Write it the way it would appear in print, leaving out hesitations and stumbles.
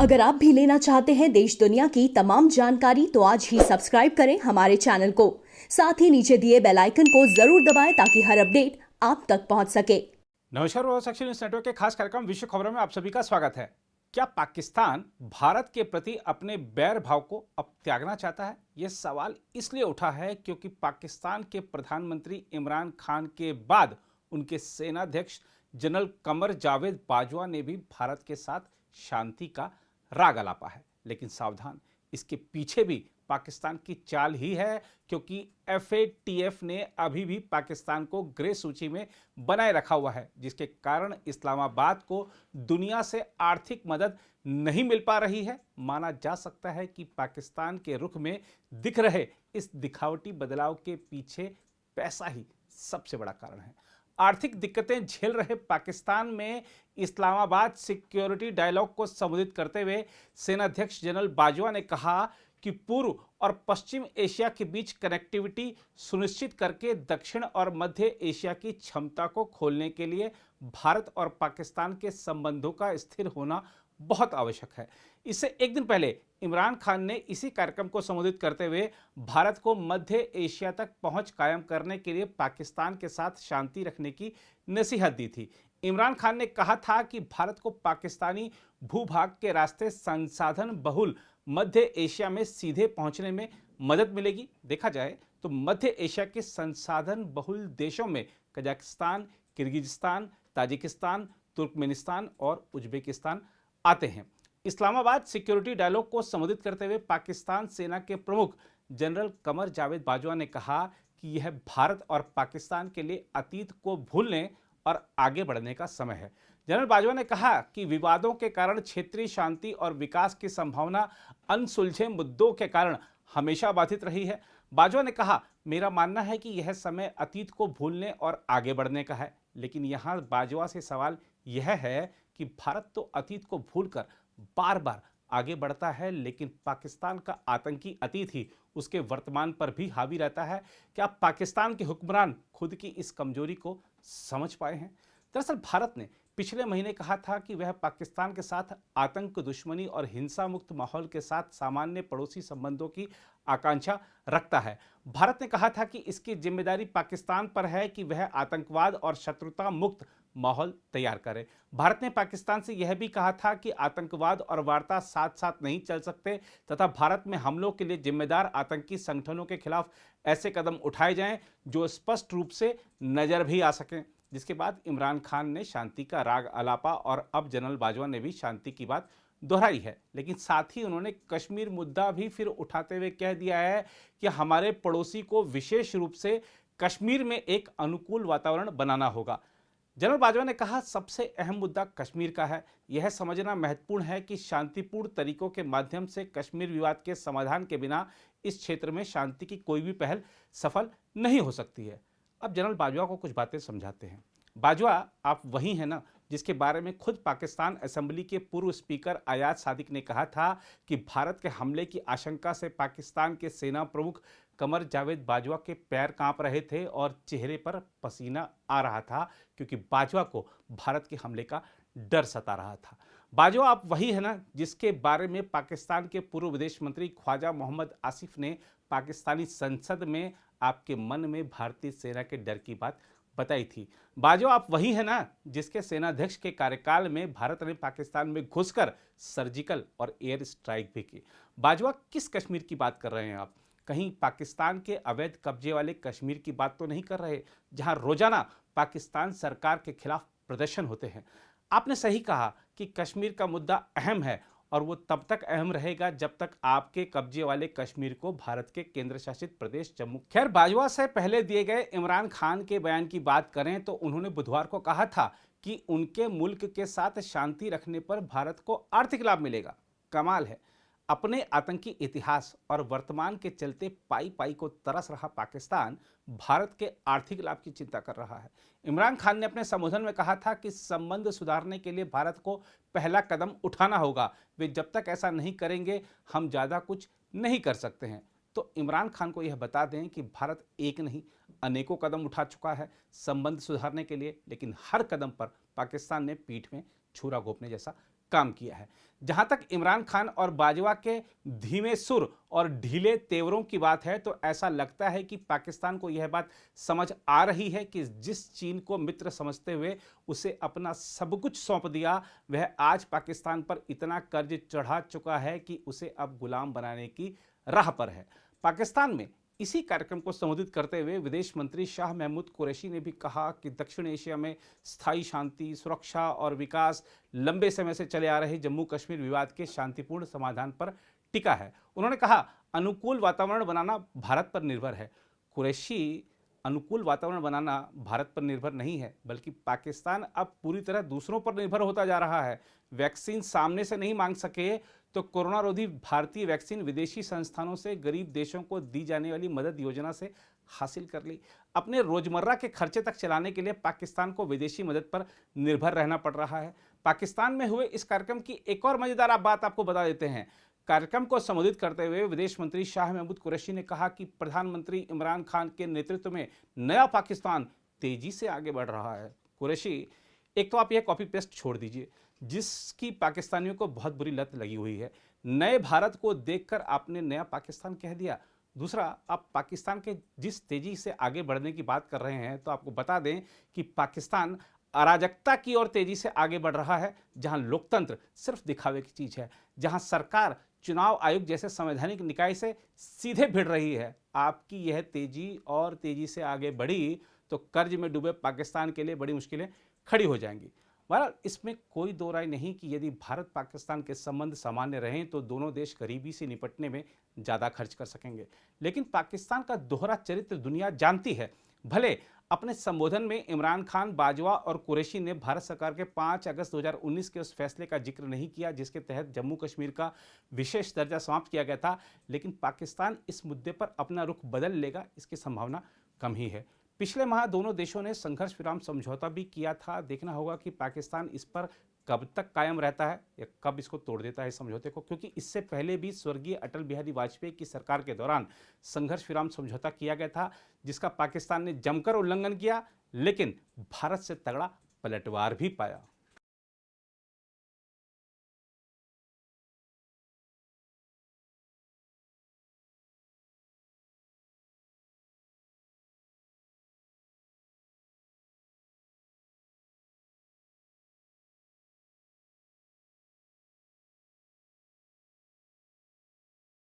अगर आप भी लेना चाहते हैं देश दुनिया की तमाम जानकारी तो आज ही सब्सक्राइब करें हमारे चैनल को। साथ ही नीचे दिए बेल आइकन को जरूर दबाएं ताकि हर अपडेट आप तक पहुंच सके। नमस्कार, सेक्शन न्यूज नेटवर्क के खास कार्यक्रम विश्व खबरों में आप सभी का स्वागत है। क्या पाकिस्तान भारत के प्रति अपने बैर भाव को अब त्यागना चाहता है? यह सवाल इसलिए उठा है क्योंकि पाकिस्तान के प्रधानमंत्री इमरान खान के बाद उनके सेनाध्यक्ष जनरल कमर जावेद बाजवा ने भी भारत के साथ शांति का राग अलापा है। लेकिन सावधान, इसके पीछे भी पाकिस्तान की चाल ही है, क्योंकि FATF ने अभी भी पाकिस्तान को ग्रे सूची में बनाए रखा हुआ है, जिसके कारण इस्लामाबाद को दुनिया से आर्थिक मदद नहीं मिल पा रही है। माना जा सकता है कि पाकिस्तान के रुख में दिख रहे इस दिखावटी बदलाव के पीछे पैसा ही सबसे बड़ा कारण है। आर्थिक दिक्कतें झेल रहे पाकिस्तान में इस्लामाबाद सिक्योरिटी डायलॉग को संबोधित करते हुए सेनाध्यक्ष जनरल बाजवा ने कहा कि पूर्व और पश्चिम एशिया के बीच कनेक्टिविटी सुनिश्चित करके दक्षिण और मध्य एशिया की क्षमता को खोलने के लिए भारत और पाकिस्तान के संबंधों का स्थिर होना बहुत आवश्यक है। इससे एक दिन पहले इमरान खान ने इसी कार्यक्रम को संबोधित करते हुए भारत को मध्य एशिया तक पहुंच कायम करने के लिए पाकिस्तान के साथ शांति रखने की नसीहत दी थी। इमरान खान ने कहा था कि भारत को पाकिस्तानी भूभाग के रास्ते संसाधन बहुल मध्य एशिया में सीधे पहुंचने में मदद मिलेगी। देखा जाए तो मध्य एशिया के संसाधन बहुल देशों में कजाकिस्तान, किर्गिजिस्तान, ताजिकिस्तान, तुर्कमेनिस्तान और उज्बेकिस्तान आते हैं। इस्लामाबाद सिक्योरिटी डायलॉग को संबोधित करते हुए पाकिस्तान सेना के प्रमुख जनरल कमर जावेद बाजवा ने कहा कि यह भारत और पाकिस्तान के लिए अतीत को भूलने और आगे बढ़ने का समय है। जनरल बाजवा ने कहा कि विवादों के कारण क्षेत्रीय शांति और विकास की संभावना अनसुलझे मुद्दों के कारण हमेशा बाधित रही है। बाजवा ने कहा, मेरा मानना है कि यह समय अतीत को भूलने और आगे बढ़ने का है। लेकिन यहाँ बाजवा से सवाल यह है कि भारत तो अतीत को भूलकर बार बार आगे बढ़ता है, लेकिन पाकिस्तान का आतंकी अतीत ही उसके वर्तमान पर भी हावी रहता है। क्या पाकिस्तान के हुक्मरान खुद की इस कमजोरी को समझ पाए हैं? दरअसल भारत ने पिछले महीने कहा था कि वह पाकिस्तान के साथ आतंक, दुश्मनी और हिंसा मुक्त माहौल के साथ सामान्य पड़ोसी संबंधों की आकांक्षा रखता है। भारत ने कहा था कि इसकी जिम्मेदारी पाकिस्तान पर है कि वह आतंकवाद और शत्रुता मुक्त माहौल तैयार करे। भारत ने पाकिस्तान से यह भी कहा था कि आतंकवाद और वार्ता साथ साथ नहीं चल सकते तथा भारत में हमलों के लिए जिम्मेदार आतंकी संगठनों के खिलाफ ऐसे कदम उठाए जाएं जो स्पष्ट रूप से नजर भी आ सकें। जिसके बाद इमरान खान ने शांति का राग अलापा और अब जनरल बाजवा ने भी शांति की बात दोहराई है। लेकिन साथ ही उन्होंने कश्मीर मुद्दा भी फिर उठाते हुए कह दिया है कि हमारे पड़ोसी को विशेष रूप से कश्मीर में एक अनुकूल वातावरण बनाना होगा। जनरल बाजवा ने कहा, सबसे अहम मुद्दा कश्मीर का है। यह समझना महत्वपूर्ण है कि शांतिपूर्ण तरीकों के माध्यम से कश्मीर विवाद के समाधान के बिना इस क्षेत्र में शांति की कोई भी पहल सफल नहीं हो सकती है। अब जनरल बाजवा को कुछ बातें समझाते हैं। बाजवा, आप वही हैं ना जिसके बारे में खुद पाकिस्तान असेंबली के पूर्व स्पीकर अयाज सादिक ने कहा था कि भारत के हमले की आशंका से पाकिस्तान के सेना प्रमुख कमर जावेद बाजवा के पैर कांप रहे थे और चेहरे पर पसीना आ रहा था, क्योंकि बाजवा को भारत के हमले का डर सता रहा था। बाजवा, आप वही है ना जिसके बारे में पाकिस्तान के पूर्व विदेश मंत्री ख्वाजा मोहम्मद आसिफ ने पाकिस्तानी संसद में आपके मन में भारतीय सेना के डर की बात बताई थी। बाजवा, आप वही है ना जिसके सेनाध्यक्ष के कार्यकाल में भारत ने पाकिस्तान में घुसकर सर्जिकल और एयर स्ट्राइक भी की। बाजवा, किस कश्मीर की बात कर रहे हैं आप? कहीं पाकिस्तान के अवैध कब्जे वाले कश्मीर की बात तो नहीं कर रहे, जहां रोजाना पाकिस्तान सरकार के खिलाफ प्रदर्शन होते हैं? आपने सही कहा कि कश्मीर का मुद्दा अहम है और वो तब तक अहम रहेगा जब तक आपके कब्जे वाले कश्मीर को भारत के केंद्र शासित प्रदेश जम्मू। खैर, बाजवा से पहले दिए गए इमरान खान के बयान की बात करें तो उन्होंने बुधवार को कहा था कि उनके मुल्क के साथ शांति रखने पर भारत को आर्थिक लाभ मिलेगा। कमाल है, अपने आतंकी इतिहास और वर्तमान के चलते पाई पाई को तरस रहा पाकिस्तान भारत के आर्थिक लाभ की चिंता कर रहा है। इमरान खान ने अपने संबोधन में कहा था कि संबंध सुधारने के लिए भारत को पहला कदम उठाना होगा। वे जब तक ऐसा नहीं करेंगे हम ज़्यादा कुछ नहीं कर सकते हैं। तो इमरान खान को यह बता दें कि भारत एक नहीं अनेकों कदम उठा चुका है संबंध सुधारने के लिए, लेकिन हर कदम पर पाकिस्तान ने पीठ में छुरा घोंपने जैसा काम किया है। जहां तक इमरान खान और बाजवा के धीमे सुर और ढीले तेवरों की बात है, तो ऐसा लगता है कि पाकिस्तान को यह बात समझ आ रही है कि जिस चीन को मित्र समझते हुए उसे अपना सब कुछ सौंप दिया, वह आज पाकिस्तान पर इतना कर्ज चढ़ा चुका है कि उसे अब गुलाम बनाने की राह पर है। पाकिस्तान में इसी कार्यक्रम को संबोधित करते हुए विदेश मंत्री शाह महमूद कुरैशी ने भी कहा कि दक्षिण एशिया में स्थायी शांति, सुरक्षा और विकास लंबे समय से चले आ रहे जम्मू कश्मीर विवाद के शांतिपूर्ण समाधान पर टिका है। उन्होंने कहा, अनुकूल वातावरण बनाना भारत पर निर्भर है। कुरैशी अनुकूल वातावरण बनाना भारत पर निर्भर नहीं है, बल्कि पाकिस्तान अब पूरी तरह दूसरों पर निर्भर होता जा रहा है। वैक्सीन सामने से नहीं मांग सके तो कोरोना रोधी भारतीय वैक्सीन विदेशी संस्थानों से गरीब देशों को दी जाने वाली मदद योजना से हासिल कर ली। अपने रोजमर्रा के खर्चे तक चलाने के लिए पाकिस्तान को विदेशी मदद पर निर्भर रहना पड़ रहा है। पाकिस्तान में हुए इस कार्यक्रम की एक और मजेदार बात आपको बता देते हैं। कार्यक्रम को संबोधित करते हुए विदेश मंत्री शाह महमूद कुरैशी ने कहा कि प्रधानमंत्री इमरान खान के नेतृत्व में नया पाकिस्तान तेजी से आगे बढ़ रहा है। कुरैशी, एक तो आप यह कॉपी पेस्ट छोड़ दीजिए जिसकी पाकिस्तानियों को बहुत बुरी लत लगी हुई है। नए भारत को देखकर आपने नया पाकिस्तान कह दिया। दूसरा, आप पाकिस्तान के जिस तेजी से आगे बढ़ने की बात कर रहे हैं, तो आपको बता दें कि पाकिस्तान अराजकता की ओर तेजी से आगे बढ़ रहा है, जहां लोकतंत्र सिर्फ दिखावे की चीज है, जहां सरकार चुनाव आयोग जैसे संवैधानिक निकाय से सीधे भिड़ रही है। आपकी यह तेजी और तेजी से आगे बढ़ी तो कर्ज में डूबे पाकिस्तान के लिए बड़ी मुश्किलें खड़ी हो जाएंगी। बहरहाल, इसमें कोई दो राय नहीं कि यदि भारत पाकिस्तान के संबंध सामान्य रहें तो दोनों देश गरीबी से निपटने में ज़्यादा खर्च कर सकेंगे। लेकिन पाकिस्तान का दोहरा चरित्र दुनिया जानती है। भले अपने संबोधन में इमरान खान, बाजवा और कुरैशी ने भारत सरकार के 5 अगस्त 2019 के उस फैसले का जिक्र नहीं किया जिसके तहत जम्मू कश्मीर का विशेष दर्जा समाप्त किया गया था, लेकिन पाकिस्तान इस मुद्दे पर अपना रुख बदल लेगा, इसकी संभावना कम ही है। पिछले माह दोनों देशों ने संघर्ष विराम समझौता भी किया था। देखना होगा कि पाकिस्तान इस पर कब तक कायम रहता है या कब इसको तोड़ देता है इस समझौते को, क्योंकि इससे पहले भी स्वर्गीय अटल बिहारी वाजपेयी की सरकार के दौरान संघर्ष विराम समझौता किया गया था, जिसका पाकिस्तान ने जमकर उल्लंघन किया, लेकिन भारत से तगड़ा पलटवार भी पाया।